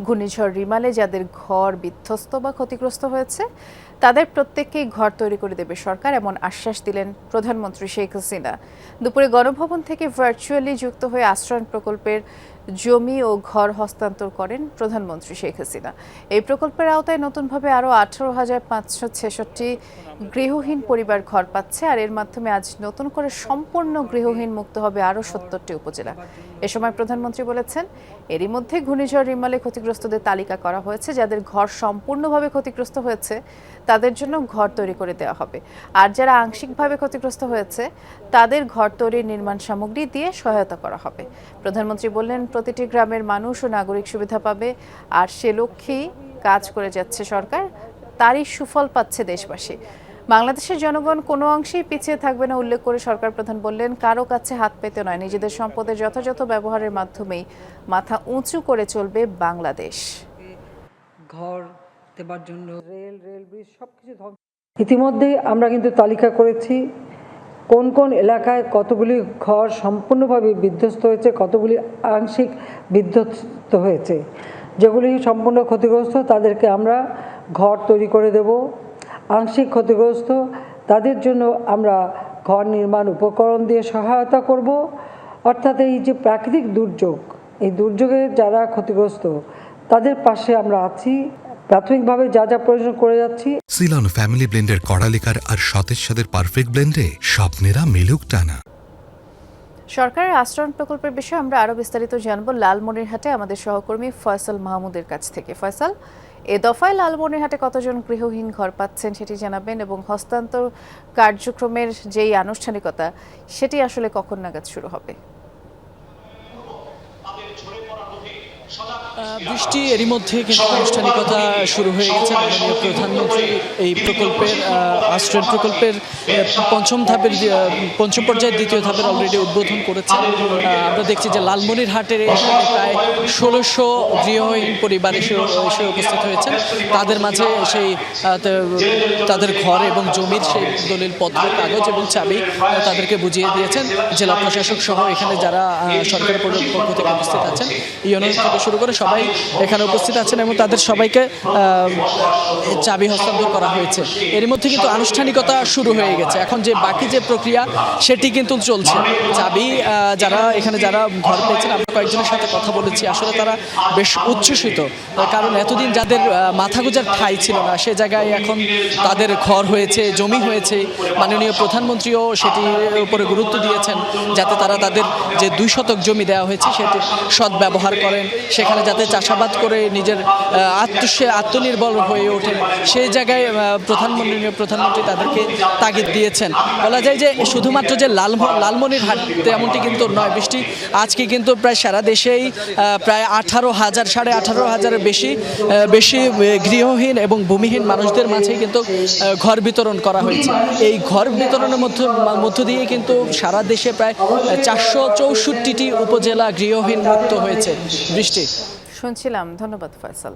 ঘূর্ণিঝড় রিমালে যাদের ঘর বিধ্বস্ত বা ক্ষতিগ্রস্ত হয়েছে তাদের প্রত্যেককেই ঘর তৈরি করে দেবে সরকার, এমন আশ্বাস দিলেন প্রধানমন্ত্রী শেখ হাসিনা। দুপুরে গণভবন থেকে ভার্চুয়ালি যুক্ত হয়ে আশ্রয়ণ প্রকল্পের জমি ও ঘর হস্তান্তর করেন প্রধানমন্ত্রী শেখ হাসিনা। এই প্রকল্পের আওতায় নতুনভাবে আরও 18,566 গৃহহীন পরিবার ঘর পাচ্ছে, আর এর মাধ্যমে আজ নতুন করে সম্পূর্ণ গৃহহীন মুক্ত হবে আরও 70টি উপজেলা। এ সময় প্রধানমন্ত্রী বলেছেন, এরই মধ্যে ঘূর্ণিঝড় রিমালে ক্ষতিগ্রস্তদের তালিকা করা হয়েছে। যাদের ঘর সম্পূর্ণভাবে ক্ষতিগ্রস্ত হয়েছে তাদের জন্য ঘর তৈরি করে দেওয়া হবে, আর যারা আংশিকভাবে ক্ষতিগ্রস্ত হয়েছে তাদের ঘর তৈরির নির্মাণ সামগ্রী দিয়ে সহায়তা করা হবে। প্রধানমন্ত্রী বললেন, প্রতিটি গ্রামের মানুষ ও নাগরিক সুবিধা পাবে, আর সে লক্ষ্যেই কাজ করে যাচ্ছে সরকার। তারই সুফল পাচ্ছে দেশবাসী। বাংলাদেশের জনগণ কোনো অংশেই পিছিয়ে থাকবে না উল্লেখ করে সরকার প্রধান বললেন, কারো কাছে হাত পেতে নয়, নিজেদের সম্পদের যথাযথ ব্যবহারের মাধ্যমেই মাথা উঁচু করে চলবে বাংলাদেশ। ঘর দেবার জন্য রেল ব্রিজ সবকিছু ধ্বংস। ইতিমধ্যে আমরা কিন্তু তালিকা করেছি কোন কোন এলাকায় কতগুলি ঘর সম্পূর্ণভাবে বিধ্বস্ত হয়েছে, কতগুলি আংশিক বিধ্বস্ত হয়েছে। যেগুলি সম্পূর্ণ ক্ষতিগ্রস্ত তাদেরকে আমরা ঘর তৈরি করে দেব। আংশিক ক্ষতিগ্রস্ত তাদের জন্য আমরা ঘর নির্মাণ উপকরণ দিয়ে সহায়তা করব। অর্থাৎ এই যে প্রাকৃতিক দুর্যোগ, এই দুর্যোগে যারা ক্ষতিগ্রস্ত তাদের পাশে আমরা আছি। প্রাথমিকভাবে যা যা প্রয়োজন করে যাচ্ছি। সিলন ফ্যামিলি ব্লেন্ডের কড়ালিকার আর সতেজ স্বাদের পারফেক্ট ব্লেন্ডে স্বপ্নেরা মিলুক টানা। সরকারের আশ্রয়ণ প্রকল্পের বিষয়ে আমরা আরো বিস্তারিত জানব লালমনিরহাটে আমাদের সহকর্মী ফয়সাল মাহমুদের কাছ থেকে। ফয়সাল, এ দফায় লালমনিরহাটে কতজন গৃহহীন ঘর পাচ্ছেন সেটি জানাবেন, এবং হস্তান্তর কার্যক্রমের যেই আনুষ্ঠানিকতা সেটি আসলে কখন নাগাদ শুরু হবে? বৃষ্টি এরই মধ্যে কিন্তু আনুষ্ঠানিকতা শুরু হয়ে গেছে। মাননীয় প্রধানমন্ত্রী এই প্রকল্পের আশ্রয়ণ প্রকল্পের পঞ্চম পর্যায়ের দ্বিতীয় ধাপের অলরেডি উদ্বোধন করেছেন। আমরা দেখছি যে লালমনিরহাটের প্রায় 1600 গৃহহীন পরিবার এসে উপস্থিত হয়েছেন। তাদের মাঝে সেই তাদের ঘর এবং জমির সেই দলিলপত্র, কাগজ এবং চাবি তাদেরকে বুঝিয়ে দিয়েছেন জেলা প্রশাসক সহ এখানে যারা সরকারের পক্ষ থেকে উপস্থিত আছেন। ইউনো থেকে শুরু করে সবাই এখানে উপস্থিত আছেন এবং তাদের সবাইকে চাবি হস্তান্তর করা হয়েছে। এর মধ্যে কিন্তু আনুষ্ঠানিকতা শুরু হয়ে গেছে। এখন যে বাকি যে প্রক্রিয়া সেটি কিন্তু চলছে। চাবি যারা ঘর পেয়েছেন, আমরা কয়েকজনের সাথে কথা বলেছি, আসলে তারা বেশ উচ্ছ্বসিত। কারণ এতদিন যাদের মাথা গোঁজার ঠাঁই ছিল না, সে জায়গায় এখন তাদের ঘর হয়েছে, জমি হয়েছে। মাননীয় প্রধানমন্ত্রীও সেটির উপরে গুরুত্ব দিয়েছেন যাতে তারা তাদের যে 2 শতক জমি দেওয়া হয়েছে সেটি সদ্ব্যবহার করেন, সেখানে যাতে চাষাবাদ করে নিজের আত্মনির্ভর হয়ে ওঠেন, সেই জায়গায় প্রধানমন্ত্রী তাদেরকে তাগিদ দিয়েছেন। বলা যায় যে শুধুমাত্র যে লালমনিরহাট তেমনটি কিন্তু নয়। বৃষ্টি আজকে কিন্তু প্রায় সারা দেশেই প্রায় 18,500 বেশি গৃহহীন এবং ভূমিহীন মানুষদের মাঝে কিন্তু ঘর বিতরণ করা হয়েছে। এই ঘর বিতরণের মধ্য দিয়ে কিন্তু সারা দেশে প্রায় 464টি উপজেলা গৃহহীন মুক্ত হয়েছে। বৃষ্টি শুনছিলাম। ধন্যবাদ ফয়সাল।